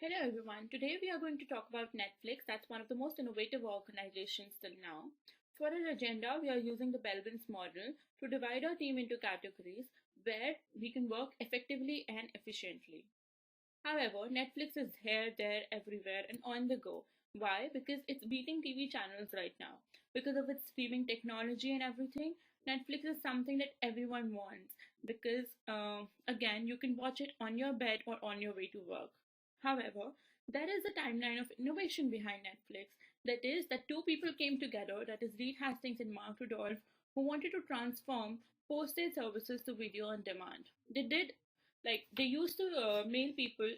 Hello everyone. Today we are going to talk about Netflix. That's one of the most innovative organizations till now. For our agenda, we are using the Belvin's model to divide our team into categories where we can work effectively and efficiently. However, Netflix is here, there, everywhere, and on the go. Why? Because it's beating TV channels right now. Because of its streaming technology and everything, Netflix is something that everyone wants. Because, again, you can watch it on your bed or on your way to work. However, there is a timeline of innovation behind Netflix. That is, that two people came together, that is Reed Hastings and Mark Rudolph, who wanted to transform postage services to video on demand. They did they used to mail people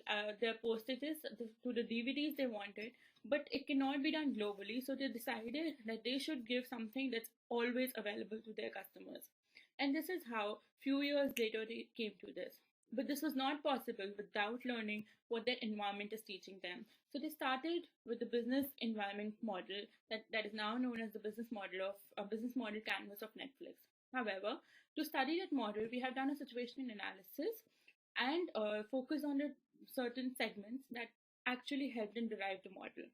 their postages to the DVDs they wanted, but it cannot be done globally. So they decided that they should give something that's always available to their customers. And this is how few years later they came to this. But this was not possible without learning what their environment is teaching them. So they started with the business environment model that is now known as the business model canvas of Netflix. However, to study that model, we have done a situation analysis and focus on the certain segments that actually helped in derive the model.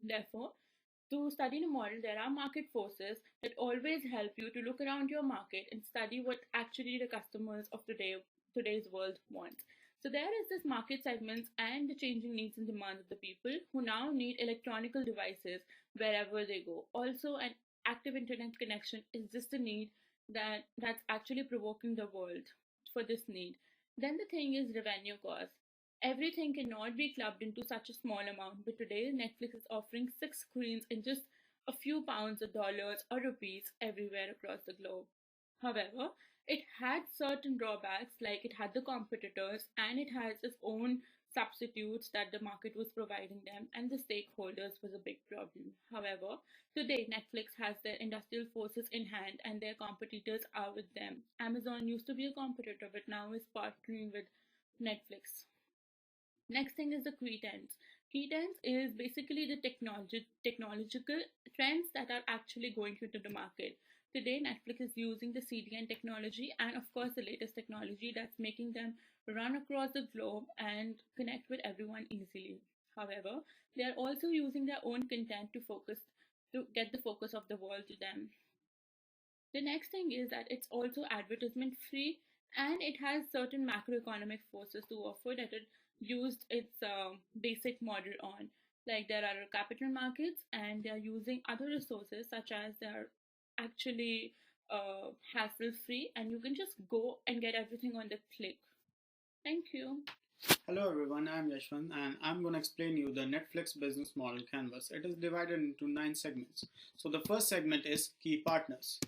Therefore, to study the model, there are market forces that always help you to look around your market and study what actually the customers of today's world want. So there is this market segments and the changing needs and demands of the people who now need electronical devices wherever they go. Also, an active internet connection is just a need that's actually provoking the world for this need. Then the thing is revenue cost. Everything cannot be clubbed into such a small amount, but today Netflix is offering six screens in just a few pounds or dollars or rupees everywhere across the globe. However, it had certain drawbacks, like it had the competitors and it has its own substitutes that the market was providing them, and the stakeholders was a big problem. However, today Netflix has their industrial forces in hand and their competitors are with them. Amazon used to be a competitor but now is partnering with Netflix. Next thing is the key trends. Key trends is basically the technological trends that are actually going into the market. Today, Netflix is using the CDN technology and, of course, the latest technology that's making them run across the globe and connect with everyone easily. However, they are also using their own content to get the focus of the world to them. The next thing is that it's also advertisement free and it has certain macroeconomic forces to offer that it used its basic model on. Like there are capital markets and they are using other resources such as they're actually hassle free and you can just go and get everything on the click. Thank you. Hello everyone, I'm Yashwant and I'm going to explain you the Netflix business model canvas. It is divided into 9 segments. So the first segment is key partners.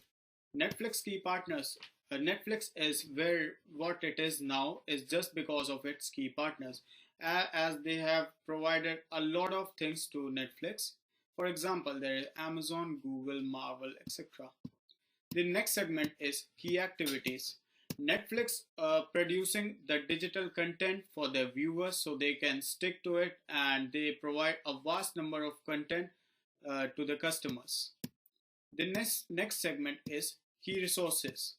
Netflix key partners. Netflix is where what it is now is just because of its key partners, as they have provided a lot of things to Netflix. For example, there is Amazon, Google, Marvel, etc. The next segment is key activities. Netflix producing the digital content for their viewers so they can stick to it, and they provide a vast number of content to the customers. The next segment is key resources.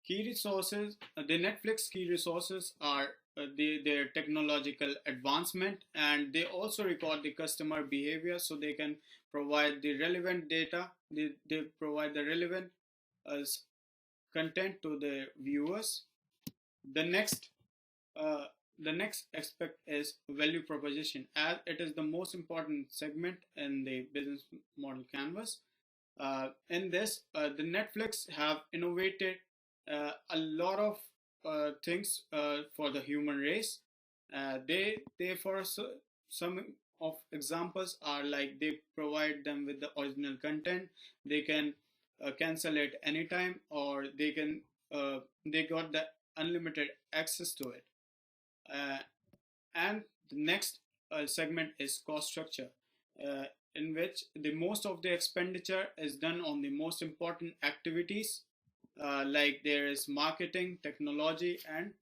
The Netflix key resources are their technological advancement, and they also record the customer behavior so they can provide the relevant data. They provide the relevant uh, content to the viewers. The next uh, the next aspect is value proposition, as it is the most important segment in the business model canvas. In this, the Netflix have innovated a lot of things for the human race. They for some of examples are like they provide them with the original content. They can cancel it anytime, or they got the unlimited access to it. Uh, and the next segment is cost structure, in which the most of the expenditure is done on the most important activities, like there is marketing, technology, and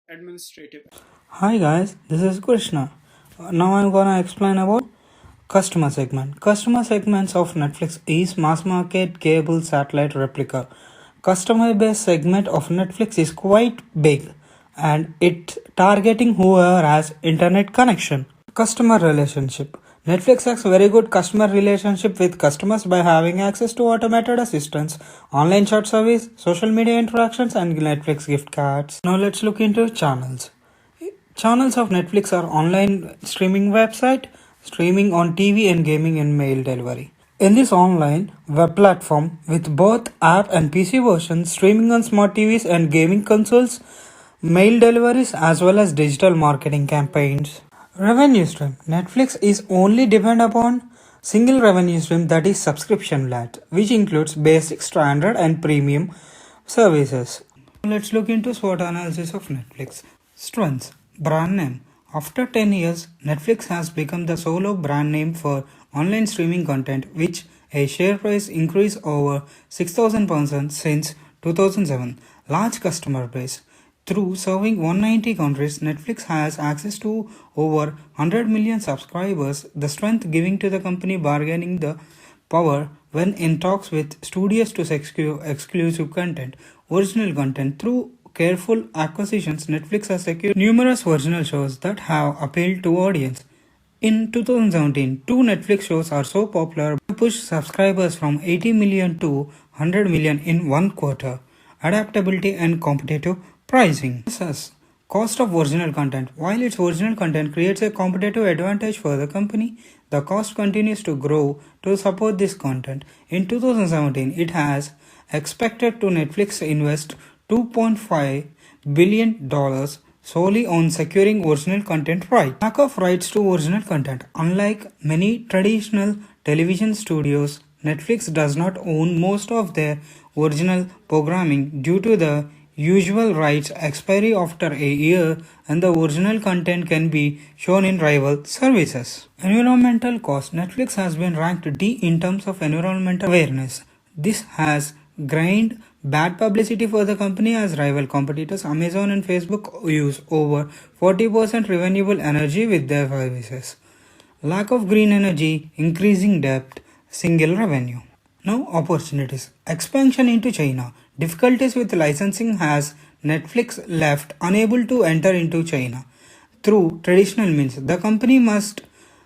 administrative. Hi guys, this is Krishna. Now I'm gonna explain about customer segment. Customer segments of Netflix is mass market, cable, satellite, replica. Customer base segment of Netflix is quite big and it's targeting whoever has internet connection. Customer relationship. Netflix has very good customer relationship with customers by having access to automated assistants, online chat service, social media interactions, and Netflix gift cards. Now let's look into channels. Channels of Netflix are online streaming website, streaming on TV and gaming and mail delivery. In this online web platform with both app and PC versions, streaming on smart TVs and gaming consoles, mail deliveries as well as digital marketing campaigns. Revenue stream. Netflix is only depend upon single revenue stream, that is subscription led, which includes basic, standard and premium services. Let's look into SWOT analysis of Netflix. Strengths. Brand name. After 10 years, Netflix has become the solo brand name for online streaming content, which a share price increase over 6,000% since 2007. Large customer base. Through serving 190 countries, Netflix has access to over 100 million subscribers, the strength giving to the company bargaining the power when in talks with studios to secure exclusive content, original content. Through careful acquisitions, Netflix has secured numerous original shows that have appealed to audience. In 2017, two Netflix shows are so popular they pushed subscribers from 80 million to 100 million in one quarter. Adaptability and competitive pricing. Thus, cost of original content. While its original content creates a competitive advantage for the company, the cost continues to grow to support this content. In 2017, it has expected to Netflix invest $2.5 billion solely on securing original content rights. Lack of rights to original content. Unlike many traditional television studios, Netflix does not own most of their original programming due to the usual rights expiry after a year, and the original content can be shown in rival services. Environmental cost. Netflix has been ranked D in terms of environmental awareness. This has gained bad publicity for the company as rival competitors Amazon and Facebook use over 40% renewable energy with their services. Lack of green energy, increasing debt, single revenue. Now opportunities. Expansion into China. Difficulties with licensing has Netflix left unable to enter into China through traditional means. The company must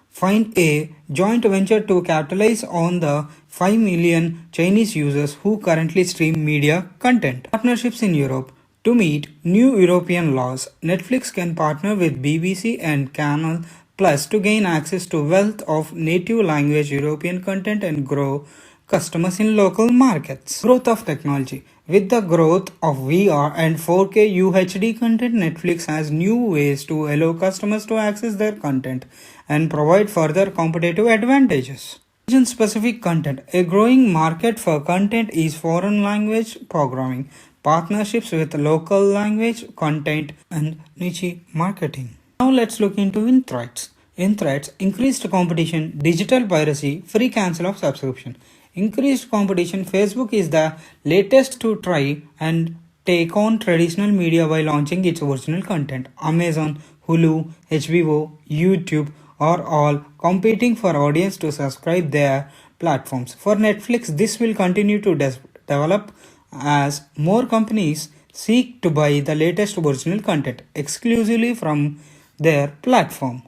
find a joint venture to capitalize on the 5 million Chinese users who currently stream media content. Partnerships in Europe. To meet new European laws, Netflix can partner with BBC and Canal Plus to gain access to wealth of native language European content and grow customers in local markets. Growth of technology. With the growth of VR and 4K UHD content, Netflix has new ways to allow customers to access their content and provide further competitive advantages. Region specific content. A growing market for content is foreign language programming, partnerships with local language content, and niche marketing. Now let's look into in threats. In threats, increased competition, digital piracy, free cancel of subscription. Increased competition. Facebook is the latest to try and take on traditional media by launching its original content. Amazon, Hulu, HBO, YouTube are all competing for audience to subscribe their platforms. For Netflix, this will continue to develop as more companies seek to buy the latest original content exclusively from their platform.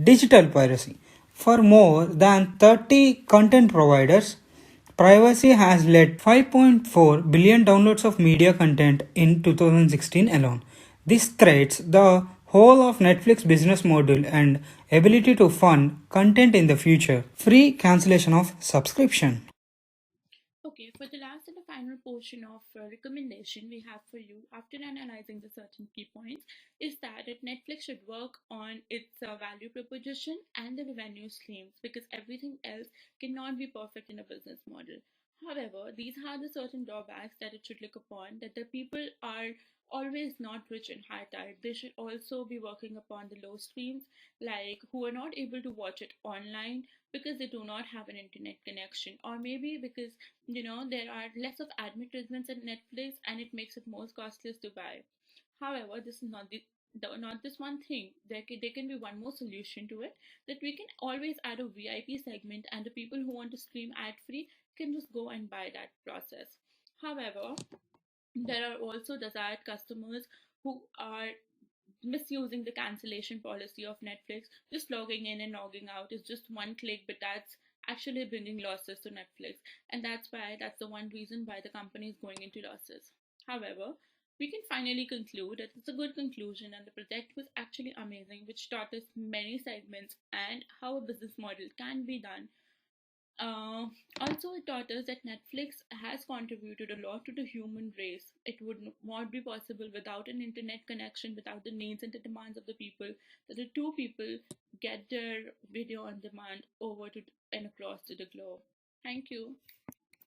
Digital piracy. For more than 30 content providers, piracy has led 5.4 billion downloads of media content in 2016 alone. This threats the whole of Netflix business model and ability to fund content in the future. Free cancellation of subscription. Okay, for the last and the final portion of recommendation we have for you after analyzing the certain key points is that Netflix should work on its value proposition and the revenue streams because everything else cannot be perfect in a business model. However, these are the certain drawbacks that it should look upon that the people are always not rich and high tide. They should also be working upon the low streams, like who are not able to watch it online because they do not have an internet connection, or maybe because there are less of advertisements at Netflix and it makes it more costly to buy. However, this is not this one thing. There can be one more solution to it, that we can always add a VIP segment and the people who want to stream ad free can just go and buy that process. However, there are also desired customers who are misusing the cancellation policy of Netflix. Just logging in and logging out is just one click, but that's actually bringing losses to Netflix. And that's the one reason why the company is going into losses. However, we can finally conclude that it's a good conclusion and the project was actually amazing, which taught us many segments and how a business model can be done. uh, Also, it taught us that Netflix has contributed a lot to the human race. It would not be possible without an internet connection, without the needs and the demands of the people, that the two people get their video on demand over to and across to the globe. Thank you.